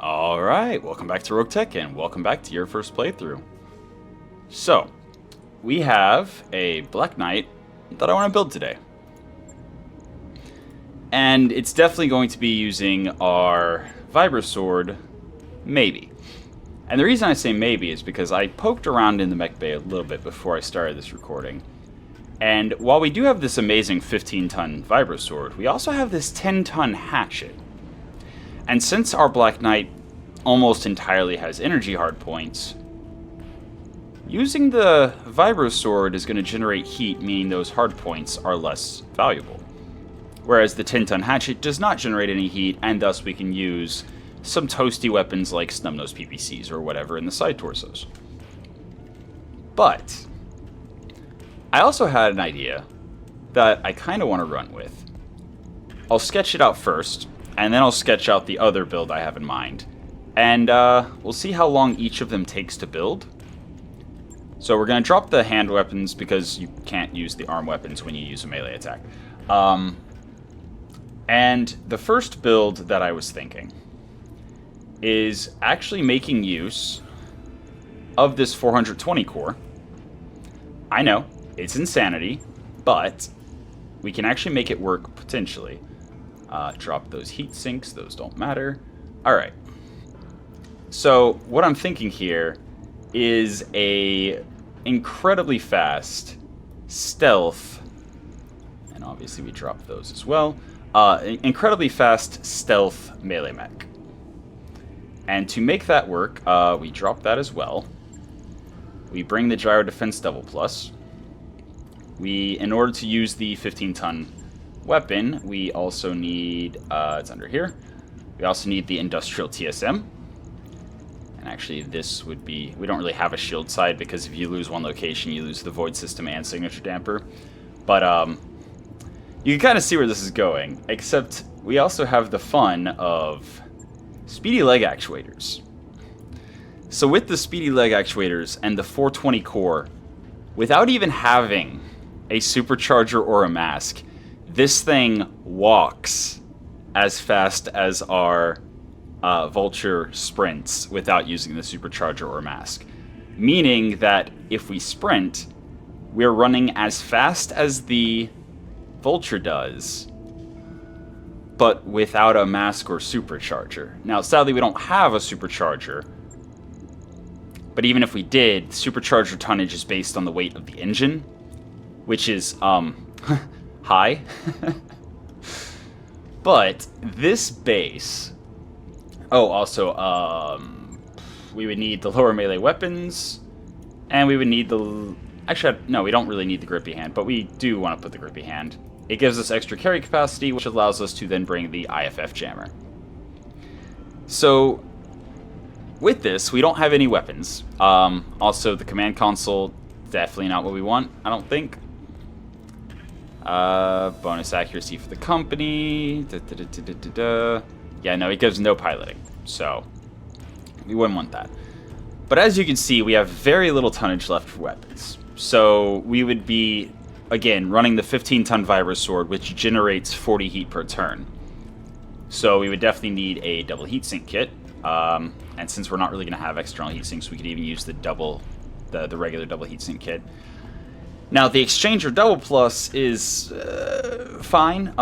Alright, welcome back to Roguetech, and welcome back to your first playthrough. So, we have a Black Knight that I want to build today. And it's definitely going to be using our Vibro Sword, maybe. And the reason I say maybe is because I poked around in the mech bay a little bit before I started this recording. And while we do have this amazing 15-ton Vibro Sword, we also have this 10-ton hatchet. And since our Black Knight almost entirely has energy hardpoints, using the Vibro Sword is going to generate heat, meaning those hardpoints are less valuable. Whereas the 10-ton hatchet does not generate any heat, and thus we can use some toasty weapons like snub-nosed PPCs or whatever in the side torsos. But I also had an idea that I kind of want to run with. I'll sketch it out first, and then I'll sketch out the other build I have in mind. And we'll see how long each of them takes to build. So we're going to drop the hand weapons because you can't use the arm weapons when you use a melee attack. And the first build that I was thinking is actually making use of this 420 core. I know, it's insanity, but we can actually make it work potentially. Drop those heat sinks, those don't matter. Alright. So, what I'm thinking here is a incredibly fast stealth, and obviously we drop those as well, incredibly fast stealth melee mech. And to make that work, we drop that as well. We bring the gyro defense double plus. In order to use the 15-ton weapon, we also need, it's under here, we also need the industrial TSM. And actually this would be, we don't really have a shield side because if you lose one location, you lose the void system and signature damper. But you can kind of see where this is going, except we also have the fun of speedy leg actuators. So with the speedy leg actuators and the 420 core, without even having a supercharger or a mask, this thing walks as fast as our Vulture sprints without using the supercharger or mask. Meaning that if we sprint, we're running as fast as the Vulture does, but without a mask or supercharger. Now, sadly, we don't have a supercharger, but even if we did, supercharger tonnage is based on the weight of the engine, which is, high. But this base... Oh, also, we would need the lower melee weapons, and we would need the... Actually, no, we don't really need the grippy hand, but we do want to put the grippy hand. It gives us extra carry capacity, which allows us to then bring the IFF jammer. So, with this, we don't have any weapons. Also, the command console, definitely not what we want, I don't think. Bonus accuracy for the company. Yeah, no, it gives no piloting, so we wouldn't want that. But as you can see, we have very little tonnage left for weapons. So we would be, again, running the 15-ton Vibro Sword, which generates 40 heat per turn. So we would definitely need a double heatsink kit. And since we're not really going to have external heatsinks, we could even use the regular double heatsink kit. Now, the Exchanger Double Plus is fine.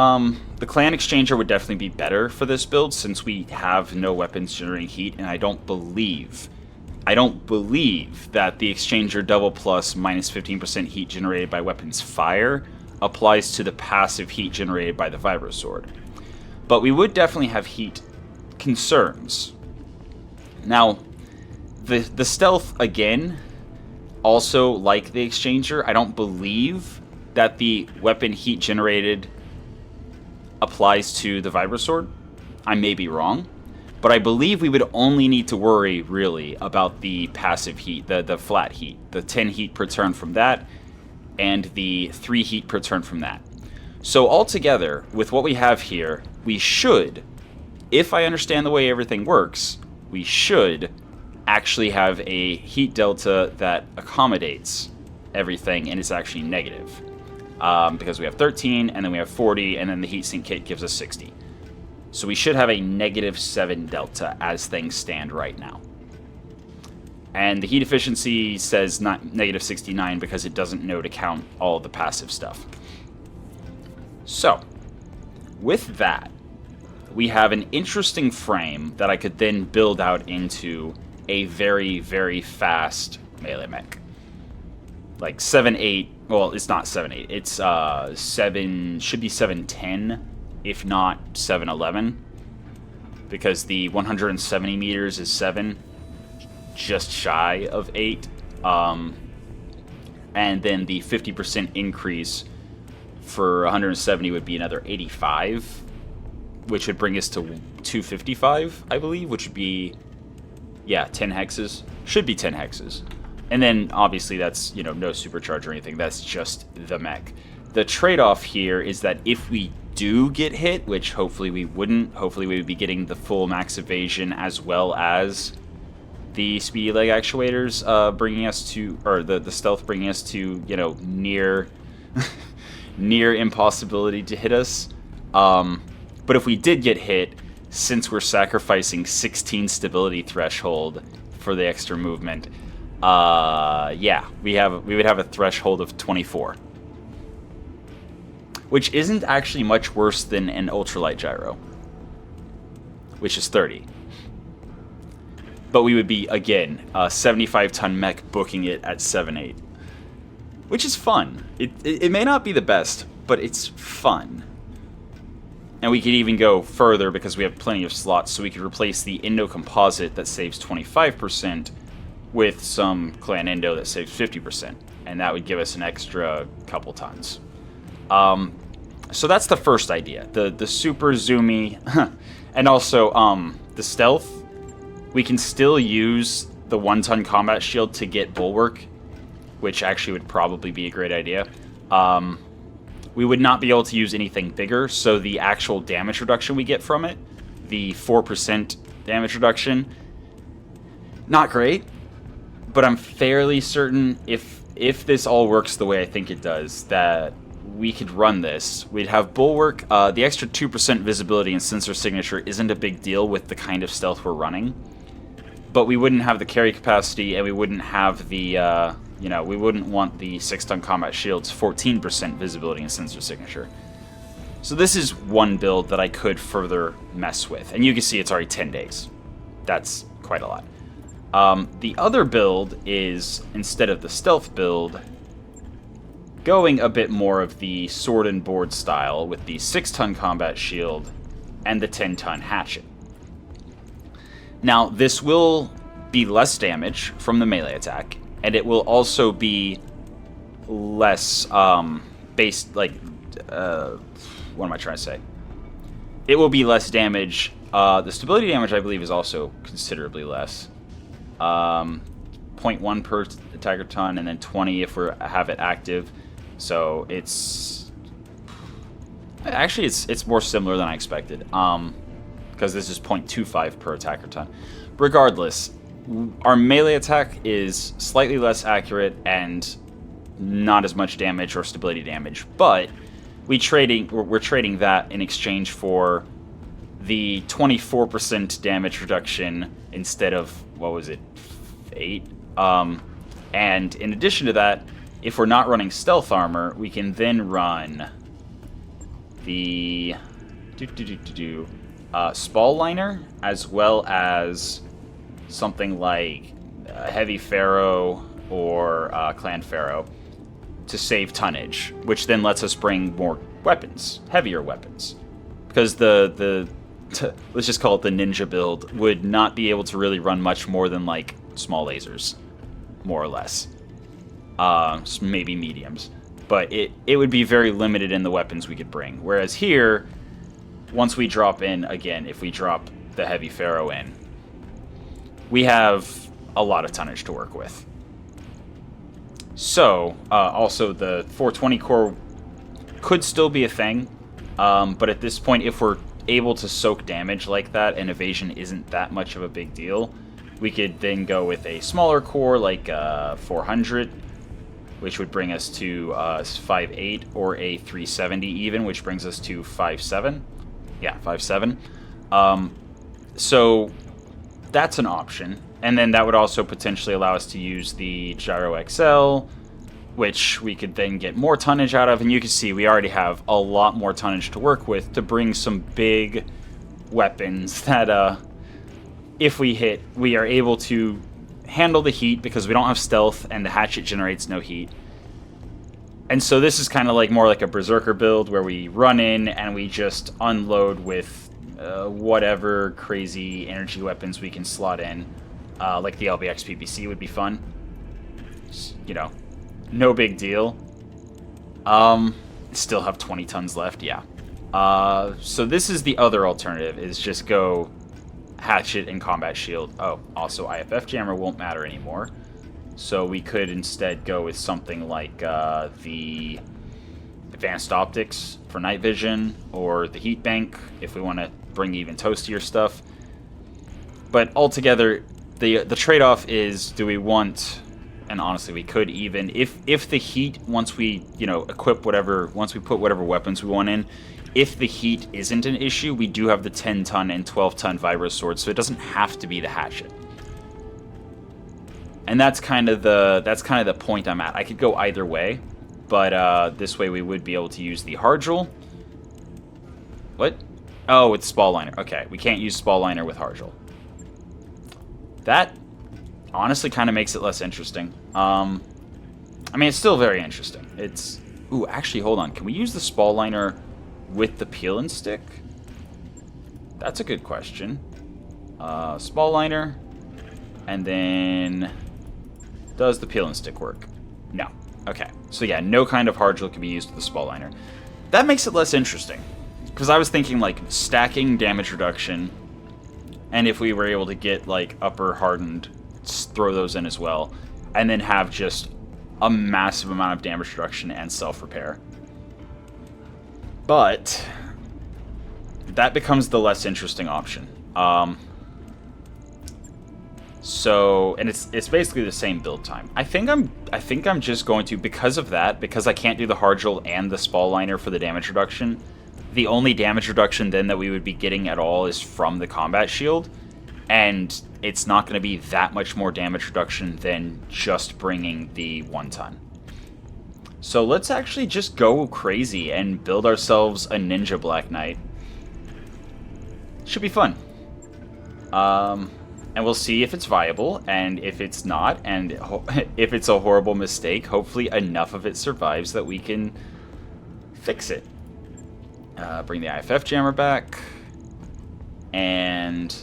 The Clan Exchanger would definitely be better for this build since we have no weapons generating heat, and I don't believe that the Exchanger Double Plus minus 15% heat generated by weapons fire applies to the passive heat generated by the Vibro Sword. But we would definitely have heat concerns. Now, the stealth, again... Also, like the Exchanger, I don't believe that the weapon heat generated applies to the Vibro Sword. I may be wrong, but I believe we would only need to worry, really, about the passive heat, the flat heat, the 10 heat per turn from that, and the 3 heat per turn from that. So altogether, with what we have here, we should, if I understand the way everything works, we should actually have a heat delta that accommodates everything and is actually negative. Because we have 13, and then we have 40, and then the heatsink kit gives us 60. So we should have a -7 delta as things stand right now. And the heat efficiency says not -69 because it doesn't know to count all the passive stuff. So, with that, we have an interesting frame that I could then build out into a very, very fast melee mech. Like 7.8, well, it's not 7.8, it's 7, should be 7.10, if not 7.11, because the 170 meters is 7, just shy of 8, and then the 50% increase for 170 would be another 85, which would bring us to 255, I believe, which would be, yeah, 10 hexes. Should be 10 hexes. And then, obviously, that's, no supercharge or anything. That's just the mech. The trade-off here is that if we do get hit, which hopefully we wouldn't, hopefully we would be getting the full max evasion as well as the speedy leg actuators bringing us to, or the stealth bringing us to, near near impossibility to hit us. But if we did get hit, since we're sacrificing 16 stability threshold for the extra movement, yeah, we would have a threshold of 24, which isn't actually much worse than an ultralight gyro, which is 30. But we would be, again, a 75-ton mech booking it at 7.8, which is fun. It may not be the best, but it's fun. And we could even go further because we have plenty of slots, so we could replace the Indo composite that saves 25% with some clan Indo that saves 50%, and that would give us an extra couple tons. So that's the first idea, the super zoomy, and also the stealth. We can still use the 1-ton combat shield to get bulwark, which actually would probably be a great idea. We would not be able to use anything bigger, so the actual damage reduction we get from it, the 4% damage reduction, not great, but I'm fairly certain if this all works the way I think it does, that we could run this. We'd have bulwark. The extra 2% visibility and sensor signature isn't a big deal with the kind of stealth we're running, but we wouldn't have the carry capacity, and we wouldn't have the, we wouldn't want the 6-ton combat shield's 14% visibility and sensor signature. So this is one build that I could further mess with, and you can see it's already 10 days. That's quite a lot. The other build is, instead of the stealth build, going a bit more of the sword and board style with the 6-ton combat shield and the 10-ton hatchet. Now, this will be less damage from the melee attack, and it will also be less, what am I trying to say? It will be less damage. The stability damage, I believe, is also considerably less. 0.1 per attacker ton, and then 20 if we have it active. So it's... Actually, it's more similar than I expected. Because this is 0.25 per attacker ton. Regardless, our melee attack is slightly less accurate and not as much damage or stability damage, but we're trading that in exchange for the 24% damage reduction instead of, what was it, 8? And in addition to that, if we're not running stealth armor, we can then run the Spall Liner, as well as something like Heavy Pharaoh or Clan Pharaoh to save tonnage, which then lets us bring more weapons, heavier weapons. Because let's just call it the ninja build, would not be able to really run much more than like small lasers, more or less. Maybe mediums. But it would be very limited in the weapons we could bring. Whereas here, once we drop in, again, if we drop the Heavy Pharaoh in, we have a lot of tonnage to work with. So, also the 420 core could still be a thing, but at this point, if we're able to soak damage like that and evasion isn't that much of a big deal, we could then go with a smaller core like 400, which would bring us to 5.8, or a 370 even, which brings us to 5.7. Yeah, 5.7. So that's an option. And then that would also potentially allow us to use the Gyro XL, which we could then get more tonnage out of. And you can see we already have a lot more tonnage to work with to bring some big weapons that, if we hit, we are able to handle the heat because we don't have stealth and the hatchet generates no heat. And so this is kind of like more like a Berserker build where we run in and we just unload with whatever crazy energy weapons we can slot in. Like the LBX PPC would be fun. Just, you know, no big deal. Still have 20 tons left, yeah. So this is the other alternative, is just go hatchet and combat shield. Oh, also IFF jammer won't matter anymore. So we could instead go with something like the advanced optics for night vision, or the heat bank if we want to bring even toastier stuff. But altogether, the trade-off is, do we want, and honestly we could even, if the heat, once we, you know, equip whatever, once we put whatever weapons we want in, if the heat isn't an issue, we do have the 10-ton and 12-ton vibro swords, so it doesn't have to be the hatchet. And that's kind of the point I'm at. I could go either way, but this way we would be able to use the Harjul. What? Oh, it's Spall Liner. Okay, we can't use Spall Liner with Harjul. That honestly kind of makes it less interesting. I mean, it's still very interesting. It's... Ooh, actually, hold on. Can we use the Spall Liner with the Peel and Stick? That's a good question. Spall Liner, and then... Does the Peel and Stick work? No. Okay. So yeah, no kind of Harjul can be used with the Spall Liner. That makes it less interesting. Because I was thinking, like, stacking damage reduction, and if we were able to get, like, upper hardened, throw those in as well, and then have just a massive amount of damage reduction and self-repair. But that becomes the less interesting option. So, and it's basically the same build time. I think I'm just going to, because of that, because I can't do the Harjul and the Spall Liner for the damage reduction, the only damage reduction then that we would be getting at all is from the combat shield, and it's not going to be that much more damage reduction than just bringing the 1-ton. So let's actually just go crazy and build ourselves a Ninja Black Knight. Should be fun. And we'll see if it's viable, and if it's not, and if it's a horrible mistake, hopefully enough of it survives that we can fix it. Bring the IFF jammer back, and...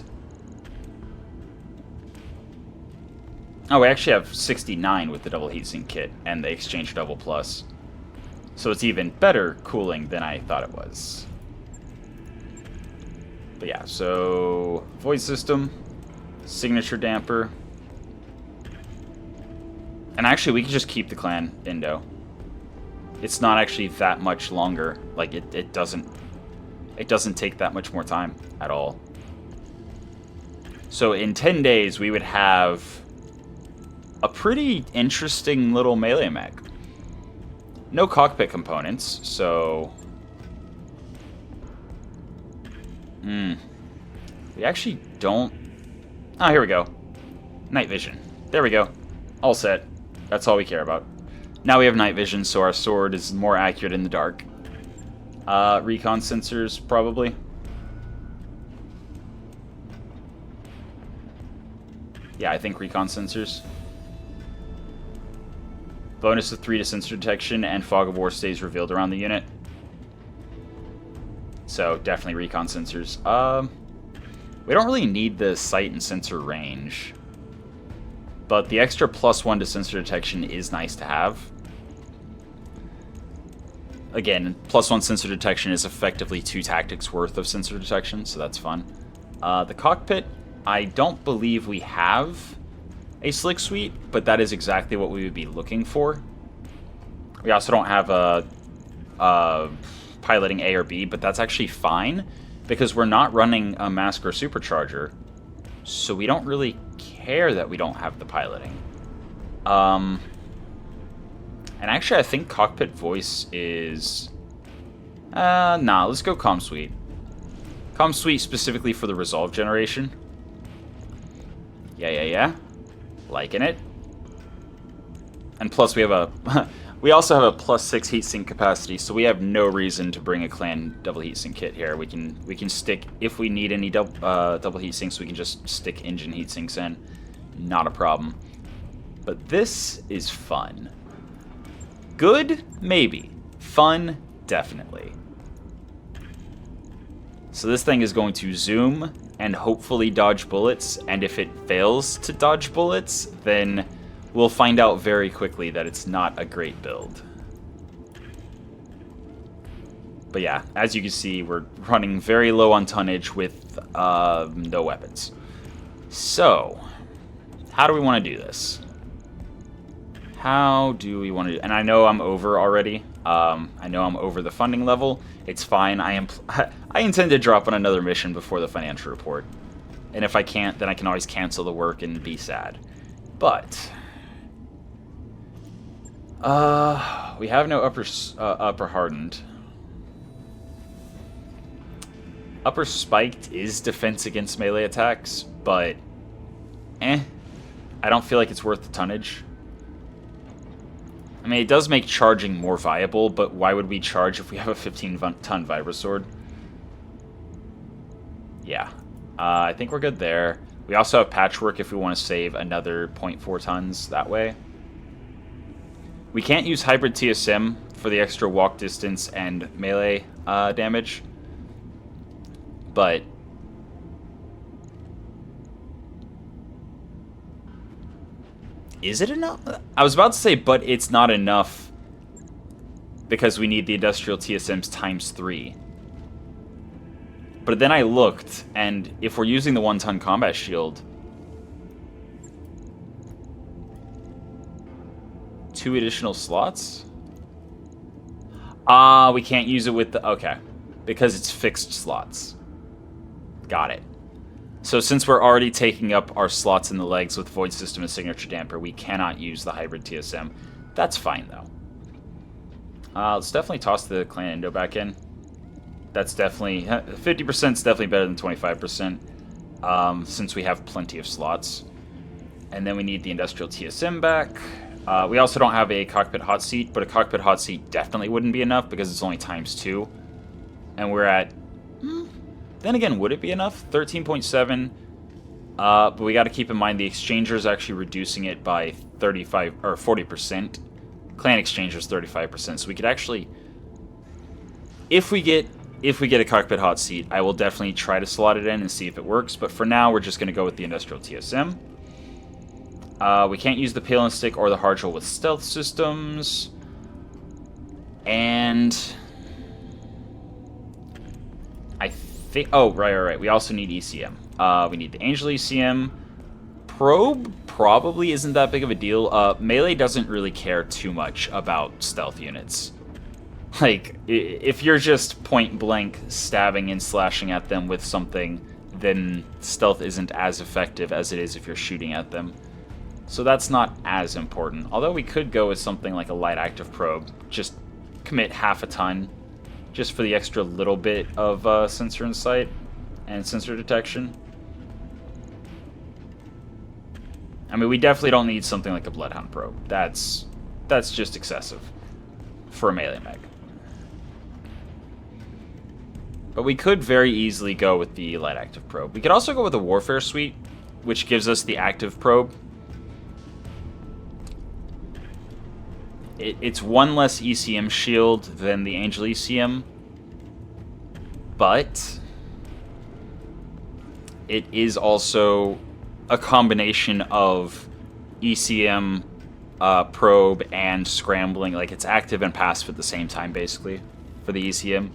Oh, we actually have 69 with the double heatsink kit, and the exchange double plus. So it's even better cooling than I thought it was. But yeah, so... Void system... Signature damper. And actually, we can just keep the clan Indo. It's not actually that much longer. Like, it doesn't take that much more time at all. So in 10 days, we would have a pretty interesting little melee mech. No cockpit components, so... We actually don't... Oh, here we go. Night vision. There we go. All set. That's all we care about. Now we have night vision, so our sword is more accurate in the dark. Recon sensors, probably. Yeah, I think recon sensors. Bonus of 3 to sensor detection, and Fog of War stays revealed around the unit. So, definitely recon sensors. We don't really need the sight and sensor range, but the extra +1 to sensor detection is nice to have. Again, +1 sensor detection is effectively 2 tactics worth of sensor detection, so that's fun. The cockpit, I don't believe we have a slick suite, but that is exactly what we would be looking for. We also don't have a piloting A or B, but that's actually fine, because we're not running a Mask or Supercharger, so we don't really care that we don't have the piloting. And actually, I think Cockpit Voice is... nah, let's go Comm Suite. Comm Suite specifically for the resolve generation. Yeah. Liking it. And plus we have a... we also have a +6 heatsink capacity, so we have no reason to bring a clan double heatsink kit here. We can stick... If we need any double heatsinks, we can just stick engine heatsinks in. Not a problem. But this is fun. Good? Maybe. Fun? Definitely. So this thing is going to zoom and hopefully dodge bullets, and if it fails to dodge bullets, then we'll find out very quickly that it's not a great build. But yeah, as you can see, we're running very low on tonnage with no weapons. So, how do we want to do this? How do we want to do... And I know I'm over already. I know I'm over the funding level. It's fine. I intend to drop on another mission before the financial report. And if I can't, then I can always cancel the work and be sad. But... we have no upper hardened. Upper spiked is defense against melee attacks, but... I don't feel like it's worth the tonnage. I mean, it does make charging more viable, but why would we charge if we have a 15-ton Vibrosword? Yeah. I think we're good there. We also have Patchwork if we want to save another 0.4 tons that way. We can't use Hybrid TSM for the extra walk distance and melee damage. But... is it enough? I was about to say, but it's not enough because we need the industrial TSMs ×3. But then I looked, and if we're using the 1-ton combat shield, 2 additional slots? We can't use it with the... okay. Because it's fixed slots. Got it. So since we're already taking up our slots in the legs with Void System and Signature Damper, we cannot use the Hybrid TSM. That's fine, though. Let's definitely toss the Clan Indo back in. That's definitely... 50% is definitely better than 25%, since we have plenty of slots. And then we need the Industrial TSM back. We also don't have a Cockpit Hot Seat, but a Cockpit Hot Seat definitely wouldn't be enough because it's only ×2. And we're at... then again, would it be enough? 13.7. But we got to keep in mind the Exchanger is actually reducing it by 35 or 40%. Clan Exchanger is 35%. So we could actually, if we get a Cockpit Hot Seat, I will definitely try to slot it in and see if it works. But for now, we're just going to go with the Industrial TSM. We can't use the Pale and Stick or the Hardgel with stealth systems. And I think... oh, right. We also need ECM. We need the Angel ECM. Probe probably isn't that big of a deal. Melee doesn't really care too much about stealth units. Like, if you're just point-blank stabbing and slashing at them with something, then stealth isn't as effective as it is if you're shooting at them. So that's not as important. Although we could go with something like a light active probe. Just commit half a ton. Just for the extra little bit of sensor insight and sensor detection. I mean, we definitely don't need something like a Bloodhound probe. That's just excessive for a melee mech. But we could very easily go with the light active probe. We could also go with the Warfare Suite, which gives us the active probe. It's one less ECM shield than the Angel ECM, but it is also a combination of ECM, probe, and scrambling. Like, it's active and passive at the same time, basically, for the ECM.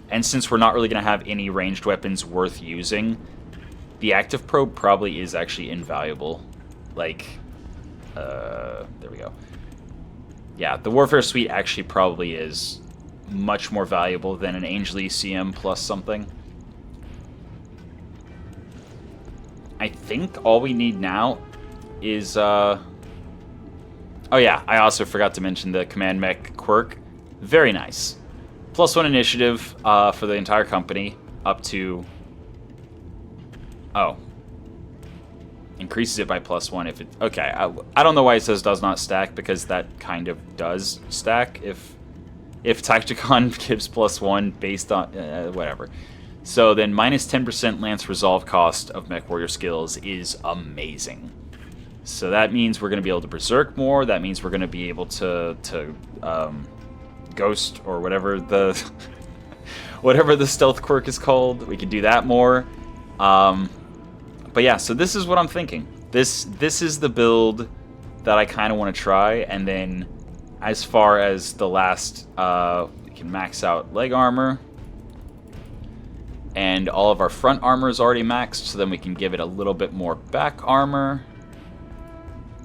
And since we're not really going to have any ranged weapons worth using, the active probe probably is actually invaluable. Like, there we go. Yeah, the Warfare Suite actually probably is much more valuable than an Angel ECM plus something. I think all we need now is... oh yeah, I also forgot to mention the Command Mech quirk. Very nice. +1 initiative for the entire company, up to Oh. Increases it by +1 if it... Okay, I don't know why it says does not stack, because that kind of does stack if Tacticon gives +1 based on... whatever. So then minus 10% Lance Resolve cost of Mechwarrior skills is amazing. So that means we're going to be able to Berserk more. That means we're going to be able to Ghost, or whatever the whatever the stealth quirk is called. We can do that more. But yeah, so this is what I'm thinking. This is the build that I kind of want to try. And then as far as the last, we can max out leg armor. And all of our front armor is already maxed, so then we can give it a little bit more back armor.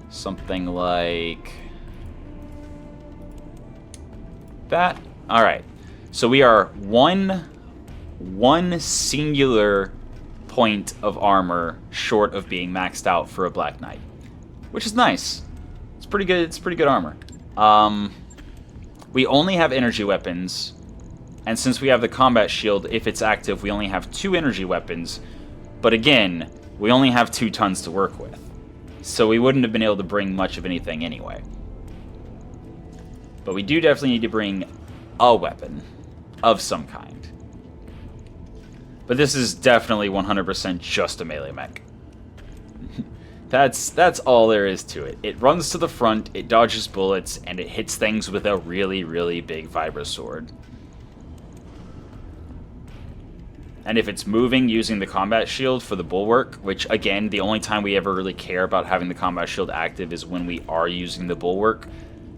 Something like that. Alright. So we are one singular point of armor short of being maxed out for a Black Knight. Which is nice. It's pretty good. It's pretty good armor. We only have energy weapons. And since we have the combat shield, if it's active, we only have 2 energy weapons. But again, we only have 2 tons to work with. So we wouldn't have been able to bring much of anything anyway. But we do definitely need to bring a weapon of some kind. But this is definitely 100% just a melee mech. That's all there is to it. It runs to the front, it dodges bullets, and it hits things with a really, really big vibro sword. And if it's moving using the combat shield for the bulwark, which again, the only time we ever really care about having the combat shield active is when we are using the bulwark.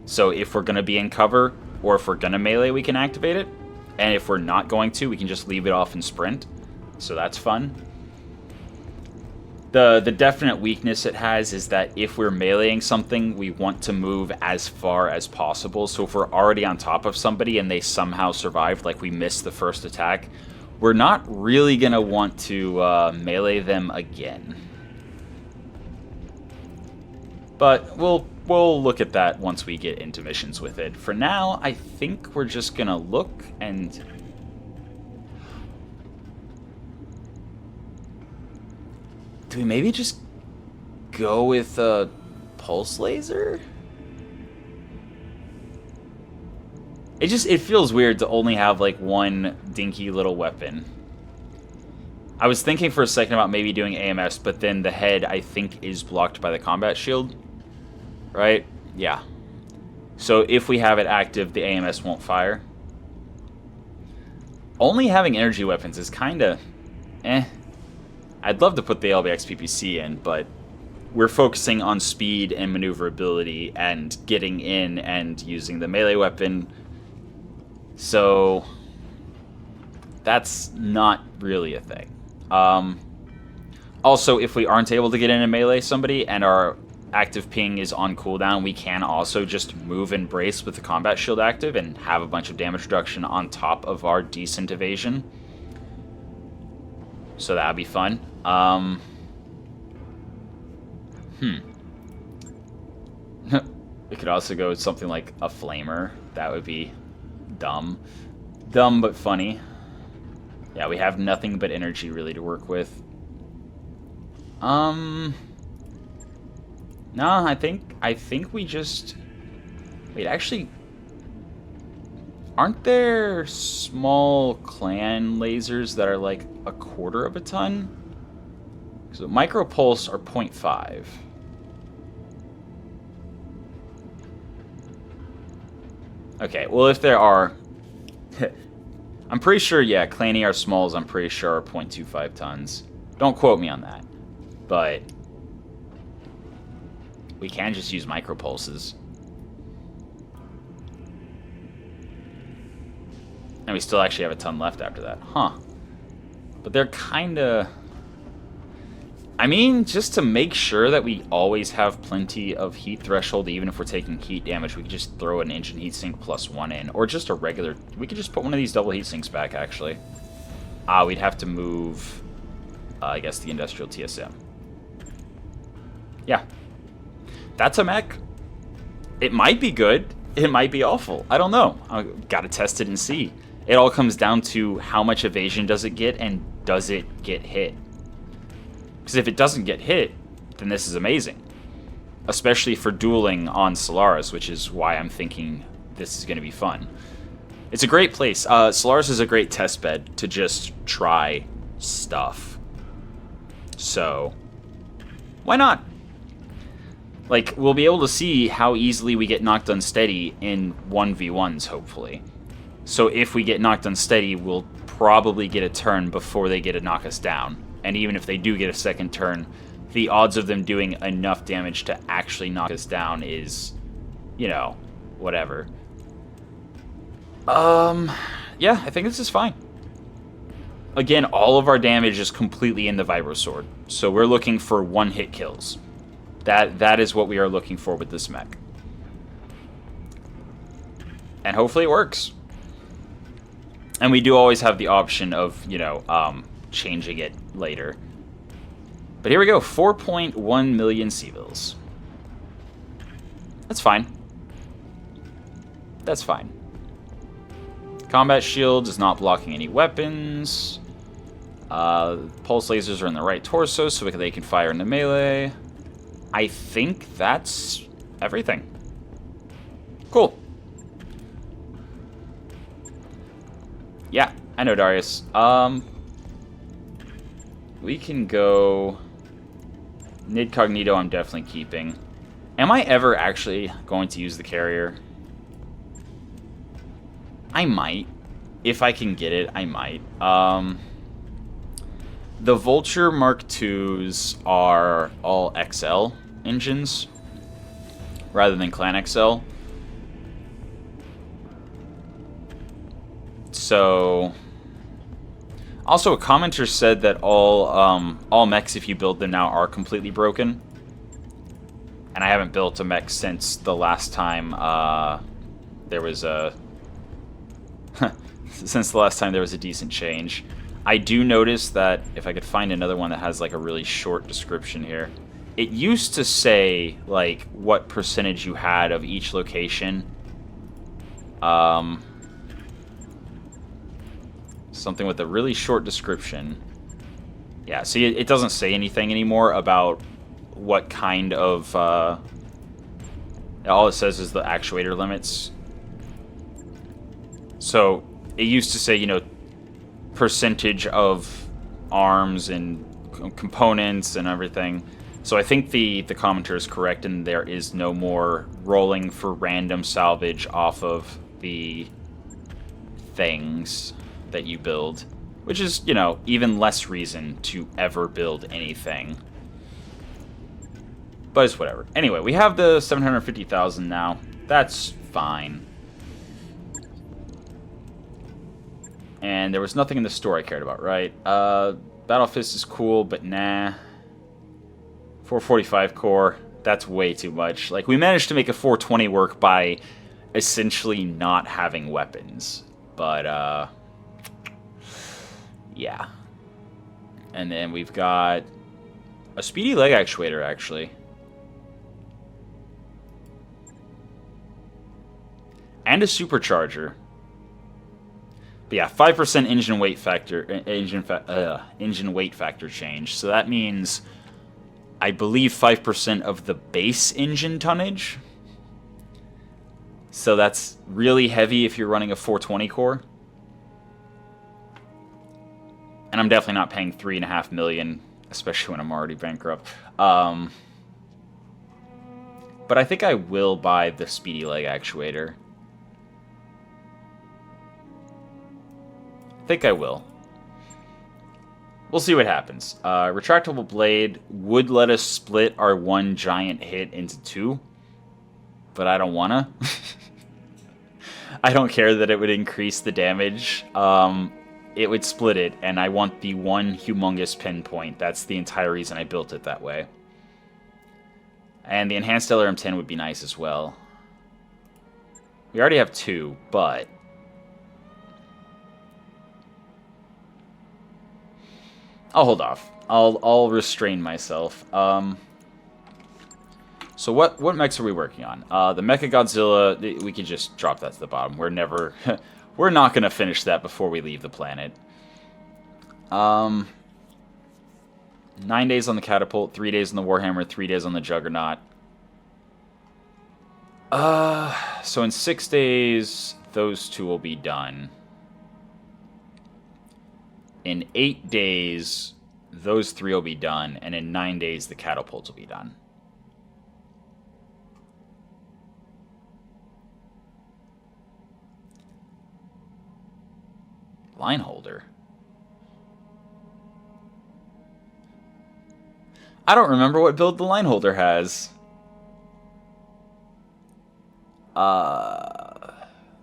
So if we're going to be in cover, or if we're going to melee, we can activate it. And if we're not going to, we can just leave it off and sprint. So that's fun. The definite weakness it has is that if we're meleeing something, we want to move as far as possible. So if we're already on top of somebody and they somehow survived, like we missed the first attack, we're not really going to want to melee them again. But we'll look at that once we get into missions with it. For now, I think we're just going to look and... Do we maybe just go with a pulse laser? It feels weird to only have like one dinky little weapon. I was thinking for a second about maybe doing AMS, but then the head I think is blocked by the combat shield. Right? Yeah. So if we have it active, the AMS won't fire. Only having energy weapons is kinda I'd love to put the LBX PPC in, but we're focusing on speed and maneuverability and getting in and using the melee weapon. So that's not really a thing. Also, if we aren't able to get in and melee somebody and our active ping is on cooldown, we can also just move and brace with the combat shield active and have a bunch of damage reduction on top of our decent evasion. So that'd be fun. We could also go with something like a flamer. That would be dumb. Dumb but funny. Yeah, we have nothing but energy really to work with. No, I think we just... Wait, actually... Aren't there small clan lasers that are like 1/4 of a ton? So micropulse are 0.5. Okay, well if there are... I'm pretty sure, yeah, Clan ER Smalls I'm pretty sure are 0.25 tons. Don't quote me on that. But... we can just use micropulses. And we still actually have a ton left after that. Huh. But they're kinda... I mean, just to make sure that we always have plenty of heat threshold, even if we're taking heat damage, we could just throw an engine heatsink +1 in. Or just a regular... We could just put one of these double heatsinks back, actually. We'd have to move, I guess, the industrial TSM. Yeah. That's a mech. It might be good. It might be awful. I don't know. I've got to test it and see. It all comes down to how much evasion does it get and does it get hit. Because if it doesn't get hit, then this is amazing. Especially for dueling on Solaris, which is why I'm thinking this is going to be fun. It's a great place. Solaris is a great test bed to just try stuff. So, why not? Like, we'll be able to see how easily we get knocked unsteady in 1v1s, hopefully. So if we get knocked unsteady, we'll probably get a turn before they get to knock us down. And even if they do get a second turn, the odds of them doing enough damage to actually knock us down is, you know, whatever. Yeah, I think this is fine. Again, all of our damage is completely in the Vibrosword. So we're looking for one-hit kills. That is what we are looking for with this mech. And hopefully it works. And we do always have the option of, you know, changing it later. But here we go, 4.1 million Sevils. That's fine. That's fine. Combat shield is not blocking any weapons. Pulse lasers are in the right torso, so they can fire into melee. I think that's everything. Cool. Yeah, I know, Darius. We can go... Nidcognito I'm definitely keeping. Am I ever actually going to use the carrier? I might. If I can get it, I might. The Vulture Mark IIs are all XL engines, rather than Clan XL. So... Also, a commenter said that all mechs, if you build them now, are completely broken. And I haven't built a mech since the last time there was a... since the last time there was a decent change. I do notice that if I could find another one that has like a really short description here. It used to say like what percentage you had of each location. Something with a really short description. Yeah, see, it doesn't say anything anymore about what kind of... all it says is the actuator limits. So, it used to say, you know, percentage of arms and components and everything. So I think the commenter is correct, and there is no more rolling for random salvage off of the things that you build, which is, you know, even less reason to ever build anything. But it's whatever. Anyway, we have the 750,000 now. That's fine. And there was nothing in the store I cared about, right? Battle Fist is cool, but nah. 445 core, that's way too much. Like, we managed to make a 420 work by essentially not having weapons. But, yeah. And then we've got a speedy leg actuator, actually. And a supercharger. But yeah, 5% engine weight factor, engine weight factor change. So that means, I believe, 5% of the base engine tonnage. So that's really heavy if you're running a 420 core. And I'm definitely not paying $3.5 million, especially when I'm already bankrupt. But I think I will buy the speedy leg actuator. I think I will. We'll see what happens. Retractable blade would let us split our one giant hit into two, but I don't wanna. I don't care that it would increase the damage. It would split it, and I want the one humongous pinpoint. That's the entire reason I built it that way. And the enhanced LRM-10 would be nice as well. We already have two, but... I'll hold off. I'll restrain myself. So what mechs are we working on? The Mechagodzilla, we could just drop that to the bottom. We're never... we're not going to finish that before we leave the planet. 9 days on the catapult, 3 days on the Warhammer, 3 days on the Juggernaut. So in 6 days, those two will be done. In 8 days, those 3 will be done, and in 9 days, the catapults will be done. Line holder. I don't remember what build the line holder has.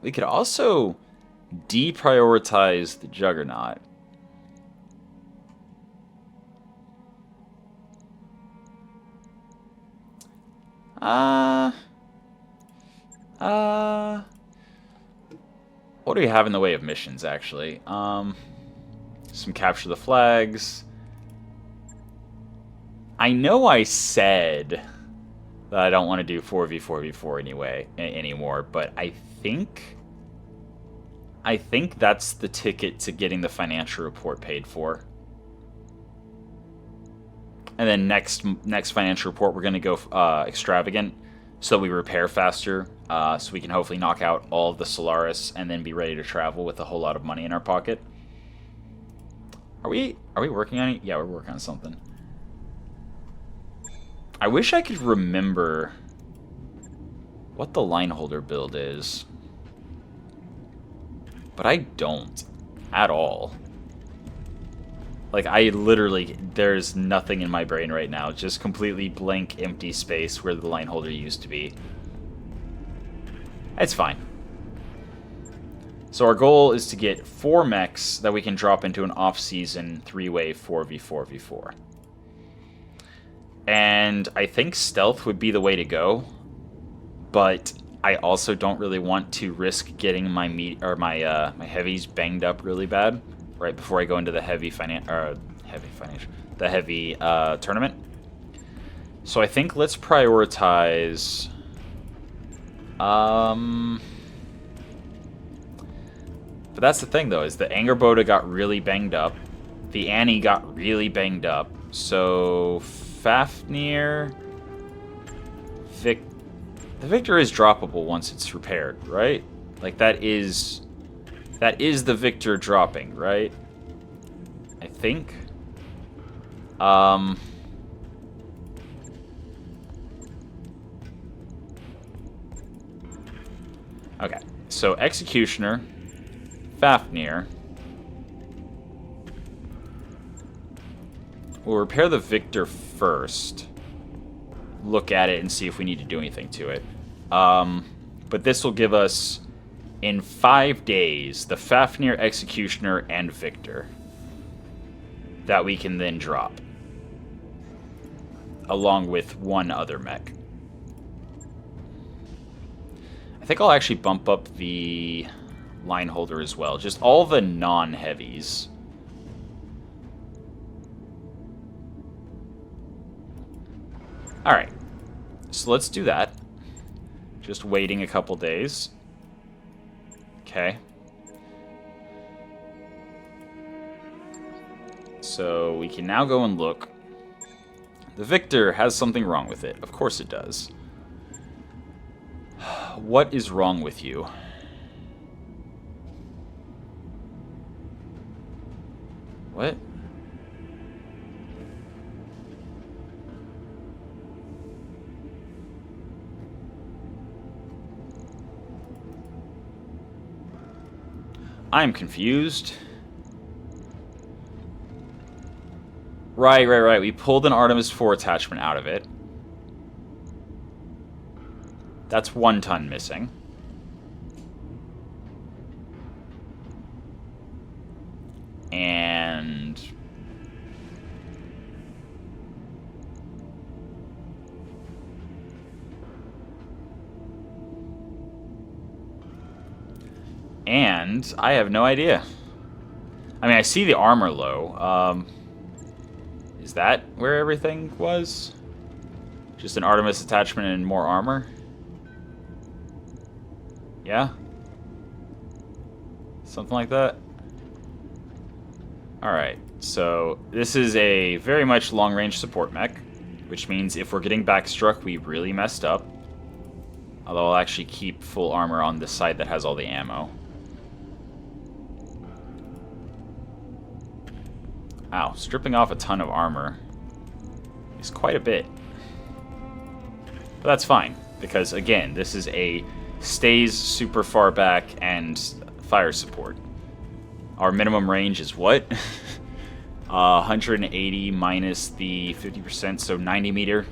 We could also deprioritize the Juggernaut. What do we have in the way of missions, actually? Some capture the flags. I know I said that I don't want to do 4v4v4 anymore, but I think that's the ticket to getting the financial report paid for. And then next financial report, we're going to go extravagant, so we repair faster, so we can hopefully knock out all of the Solaris and then be ready to travel with a whole lot of money in our pocket. Are we working on it? Yeah, we're working on something. I wish I could remember what the line holder build is, but I don't at all. Like, I literally, there's nothing in my brain right now. Just completely blank, empty space where the line holder used to be. It's fine. So our goal is to get 4 mechs that we can drop into an off-season 3-way 4v4v4. And I think stealth would be the way to go. But I also don't really want to risk getting my my heavies banged up really bad right before I go into the heavy tournament. So I think let's prioritize. But that's the thing, though, is the Angerboda got really banged up. The Annie got really banged up. So Fafnir, the Victor is droppable once it's repaired, right? Like that is the Victor dropping, right? I think. Okay, so Executioner, Fafnir. We'll repair the Victor first. Look at it and see if we need to do anything to it. But this will give us, in 5 days, the Fafnir, Executioner, and Victor that we can then drop, along with 1 other mech. I think I'll actually bump up the line holder as well. Just all the non-heavies. Alright, so let's do that. Just waiting a couple days. Okay. So we can now go and look. The Victor has something wrong with it. Of course it does. What is wrong with you? What? I'm confused. Right. We pulled an Artemis 4 attachment out of it. That's 1 ton missing. And I have no idea. I mean, I see the armor low. Is that where everything was? Just an Artemis attachment and more armor? Yeah? Something like that? Alright, So this is a very much long-range support mech, which means if we're getting backstruck, we really messed up. Although I'll actually keep full armor on the side that has all the ammo. Ow, stripping off a ton of armor is quite a bit. But that's fine, because again, this is a stays super far back and fire support. Our minimum range is what? 180 minus the 50%, so 90 meter.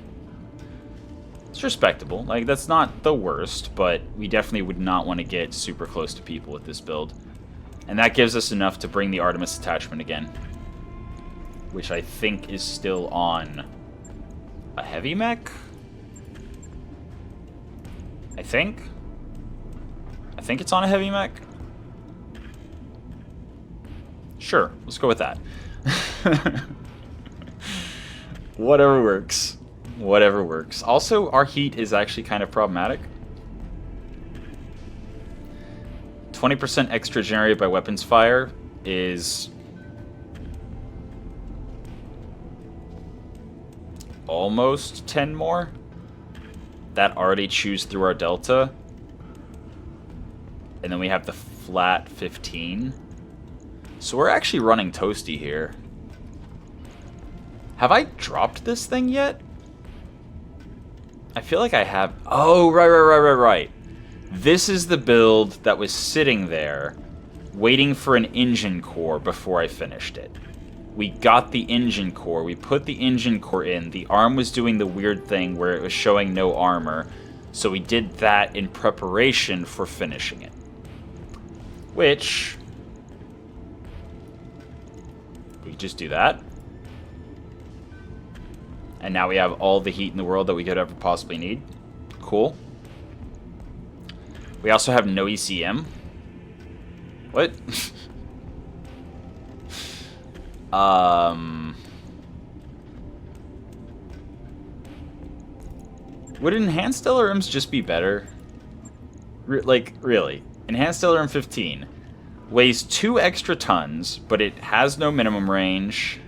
It's respectable. Like, that's not the worst, but we definitely would not want to get super close to people with this build. And that gives us enough to bring the Artemis attachment again, which I think is still on a heavy mech? I think it's on a heavy mech. Sure, let's go with that. Whatever works. Whatever works. Also, our heat is actually kind of problematic. 20% extra generated by weapons fire is almost 10 more. That already chews through our delta. And then we have the flat 15. So we're actually running toasty here. Have I dropped this thing yet? I feel like I have. Oh, right. This is the build that was sitting there waiting for an engine core before I finished it. We got the engine core. We put the engine core in. The arm was doing the weird thing where it was showing no armor. So we did that in preparation for finishing it. Which... we just do that. And now we have all the heat in the world that we could ever possibly need. Cool. We also have no ECM. What? Would enhanced LRMs just be better? Like, really. Enhanced LRM 15 weighs 2 extra tons, but it has no minimum range.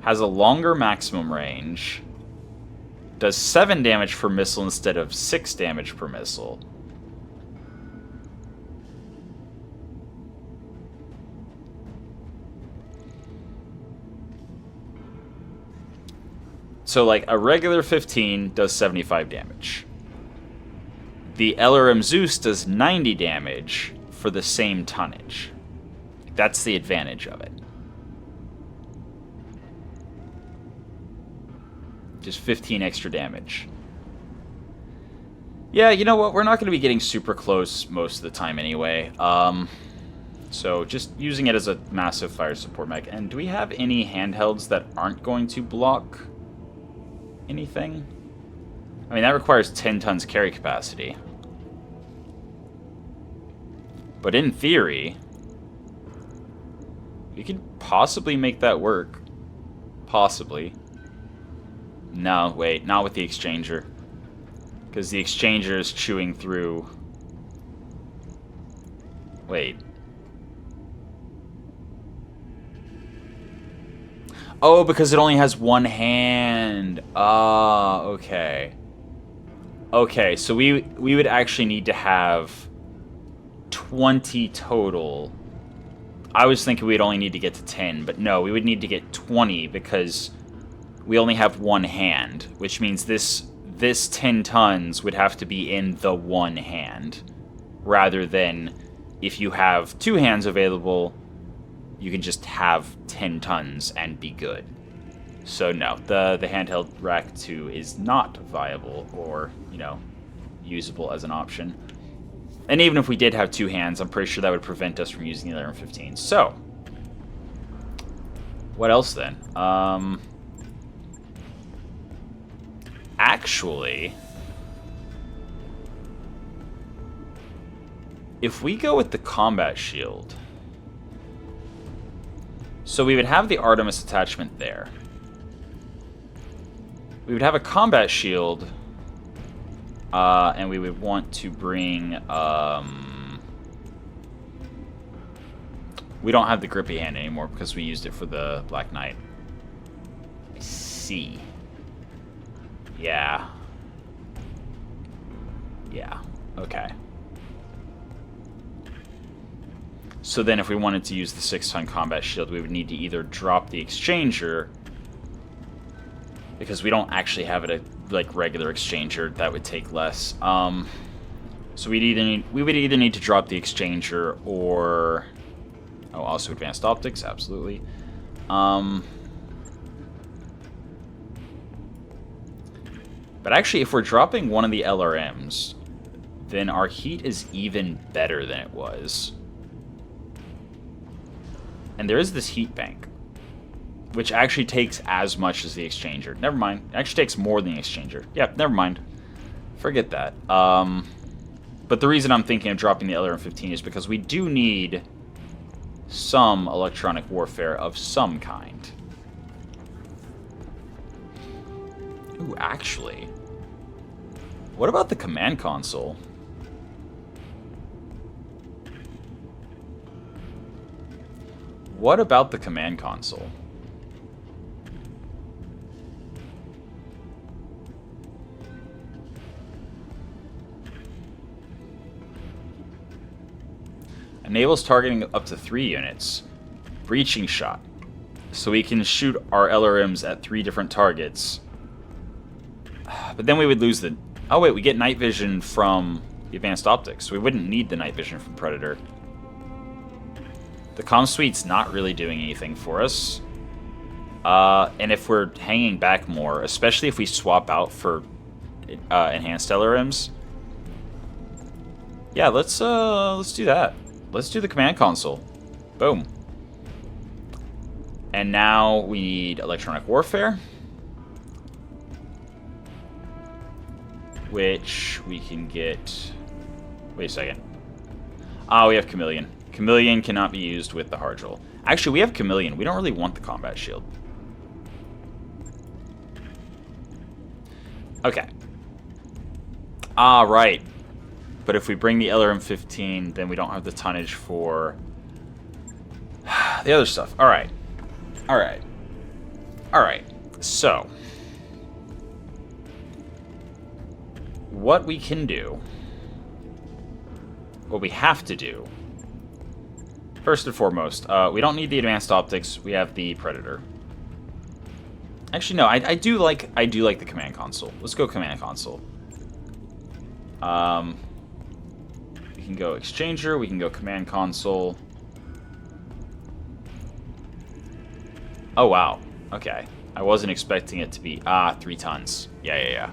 Has a longer maximum range. Does 7 damage per missile instead of 6 damage per missile. So, like, a regular 15 does 75 damage. The LRM Zeus does 90 damage for the same tonnage. That's the advantage of it. Just 15 extra damage. Yeah, you know what? We're not going to be getting super close most of the time anyway. So just using it as a massive fire support mech. And do we have any handhelds that aren't going to block anything? I mean, that requires 10 tons carry capacity. But in theory, we could possibly make that work. Possibly. No, wait, not with the Exchanger. Because the Exchanger is chewing through... Wait. Oh, because it only has one hand. Ah, okay. Okay, so we would actually need to have 20 total. I was thinking we'd only need to get to 10, but no, we would need to get 20 because we only have one hand, which means this 10 tons would have to be in the one hand, rather than if you have 2 hands available, you can just have 10 tons and be good. So no, the handheld Rack 2 is not viable or, you know, usable as an option. And even if we did have 2 hands, I'm pretty sure that would prevent us from using the LRM 15. So, what else then? Actually, if we go with the combat shield, so we would have the Artemis attachment there. We would have a combat shield, and we would want to bring, We don't have the grippy hand anymore because we used it for the Black Knight. I see. Yeah. Yeah. Okay. So then if we wanted to use the 6-ton combat shield, we would need to either drop the exchanger, because we don't actually have it a like regular exchanger, that would take less. So we would either need to drop the exchanger or also advanced optics, absolutely. But actually, if we're dropping one of the LRMs, then our heat is even better than it was. And there is this heat bank, which actually takes as much as the exchanger. Never mind. It actually takes more than the exchanger. Yeah, never mind. Forget that. But the reason I'm thinking of dropping the LRM-15 is because we do need some electronic warfare of some kind. Ooh, actually, what about the command console? What about the command console? Enables targeting up to 3 units. Breaching shot. So we can shoot our LRMs at 3 different targets. But then we would lose the... Oh wait, we get night vision from the advanced optics. So we wouldn't need the night vision from Predator. The comm suite's not really doing anything for us. And if we're hanging back more, especially if we swap out for enhanced LRMs, yeah, let's do that. Let's do the command console. Boom. And now we need electronic warfare, which we can get... Wait a second. We have Chameleon. Chameleon cannot be used with the hard roll. Actually, we have Chameleon. We don't really want the combat shield. Okay. Right. But if we bring the LRM-15, then we don't have the tonnage for the other stuff. Alright. Alright. Alright. So, what we can do, what we have to do, first and foremost, we don't need the advanced optics. We have the Predator. Actually, no. I do like the command console. Let's go command console. We can go exchanger. We can go command console. Oh wow. Okay. I wasn't expecting it to be 3 tons. Yeah.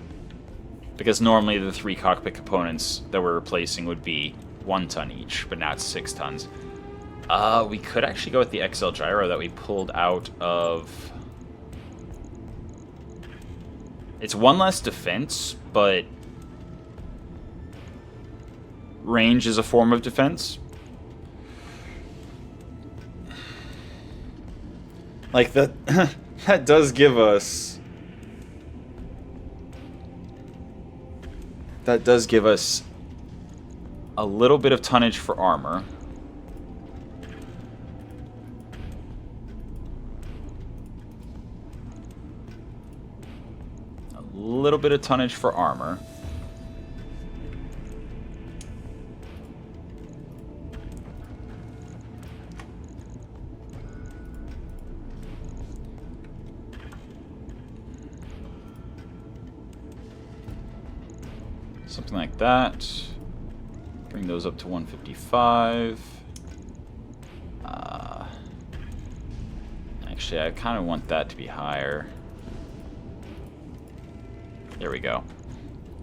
Because normally the 3 cockpit components that we're replacing would be 1 ton each, but now it's 6 tons. We could actually go with the XL gyro that we pulled out of... It's 1 less defense, but range is a form of defense. Like, that that does give us... That does give us a little bit of tonnage for armor. A little bit of tonnage for armor. Something like that. Bring those up to 155. Actually, I kind of want that to be higher. There we go.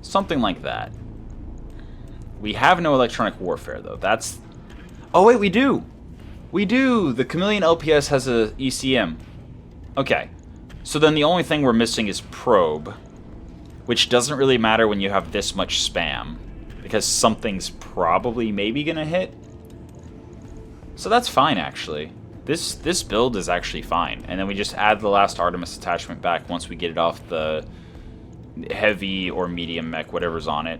Something like that. We have no electronic warfare, though. That's... Oh, wait, we do! We do! The Chameleon LPS has a ECM. Okay. So then the only thing we're missing is probe, which doesn't really matter when you have this much spam, because something's probably maybe gonna hit. So that's fine, actually. This build is actually fine. And then we just add the last Artemis attachment back once we get it off the heavy or medium mech, whatever's on it.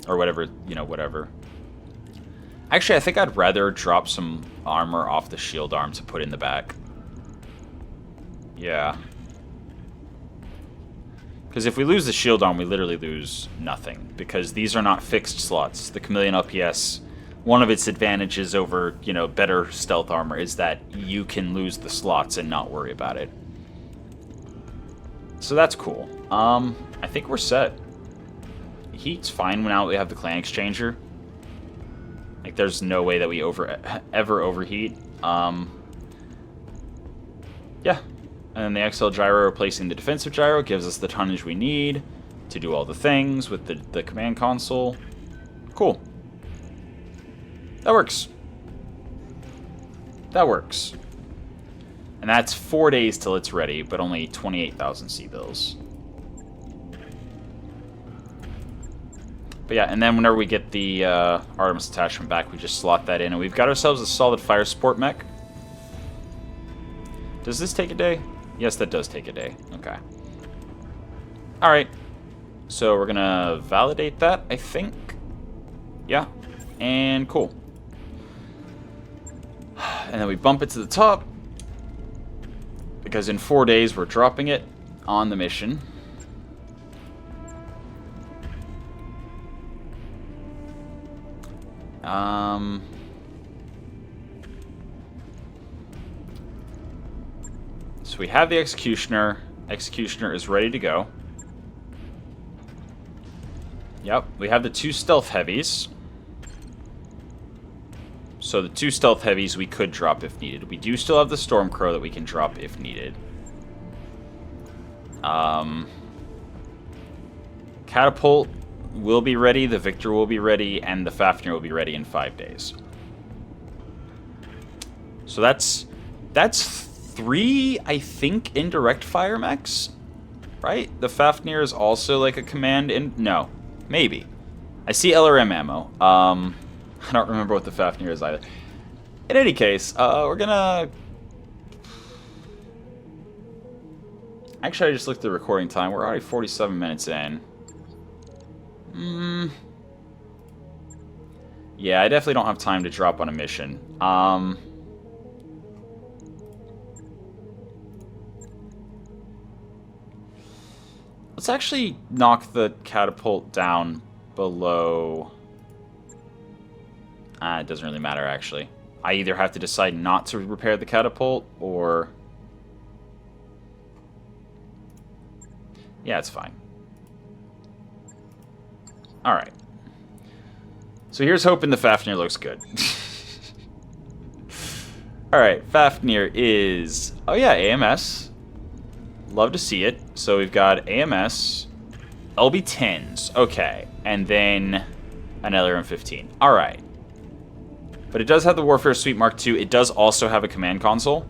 Or whatever, you know, whatever. Actually, I think I'd rather drop some armor off the shield arm to put in the back. Yeah. Because if we lose the shield arm, we literally lose nothing. Because these are not fixed slots. The Chameleon LPS, one of its advantages over, you know, better stealth armor is that you can lose the slots and not worry about it. So that's cool. I think we're set. Heat's fine now that we have the clan exchanger. Like, there's no way that we ever overheat. Yeah. And then the XL gyro replacing the defensive gyro gives us the tonnage we need to do all the things with the command console. Cool. That works. That works. And that's 4 days till it's ready, but only 28,000 C-bills. But yeah, and then whenever we get the Artemis attachment back, we just slot that in, and we've got ourselves a solid fire support mech. Does this take a day? Yes, that does take a day. Okay. Alright. So we're gonna validate that, I think. Yeah. And cool. And then we bump it to the top. Because in 4 days, we're dropping it on the mission. So we have the Executioner. Executioner is ready to go. Yep, we have the 2 Stealth Heavies. So the 2 Stealth Heavies we could drop if needed. We do still have the Stormcrow that we can drop if needed. Catapult will be ready, the Victor will be ready, and the Fafnir will be ready in 5 days. So that's 3, I think, indirect fire mechs, right? The Fafnir is also like a command in... No, maybe. I see LRM ammo. I don't remember what the Fafnir is either. In any case, we're gonna... Actually, I just looked at the recording time. We're already 47 minutes in. Yeah, I definitely don't have time to drop on a mission. Let's actually knock the catapult down below... it doesn't really matter, actually. I either have to decide not to repair the catapult, or... Yeah, it's fine. Alright. So here's hoping the Fafnir looks good. Alright, Fafnir is... Oh yeah, AMS. Love to see it. So we've got AMS, LB-10s, okay, and then an LRM-15. Alright. But it does have the Warfare Suite Mark II. It does also have a command console.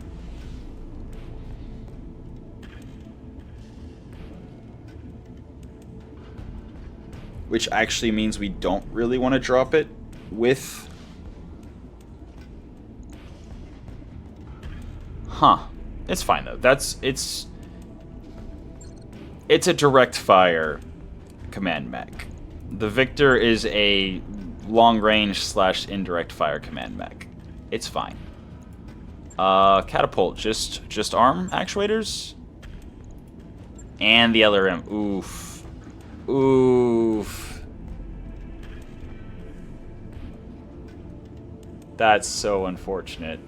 Which actually means we don't really want to drop it with... Huh. It's fine, though. It's a direct fire command mech. The Victor is a long-range / indirect fire command mech. It's fine. Catapult, just arm actuators? And the LRM. Oof. Oof. That's so unfortunate.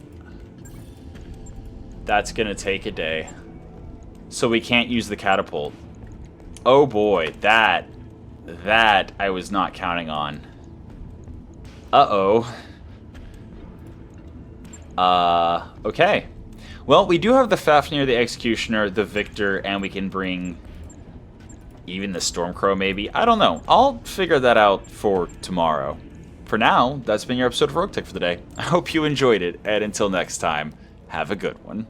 That's gonna take a day. So we can't use the catapult. Oh boy, that I was not counting on. Uh-oh. Okay. Well, we do have the Fafnir, the Executioner, the Victor, and we can bring even the Stormcrow, maybe. I don't know. I'll figure that out for tomorrow. For now, that's been your episode of Roguetech for the day. I hope you enjoyed it, and until next time, have a good one.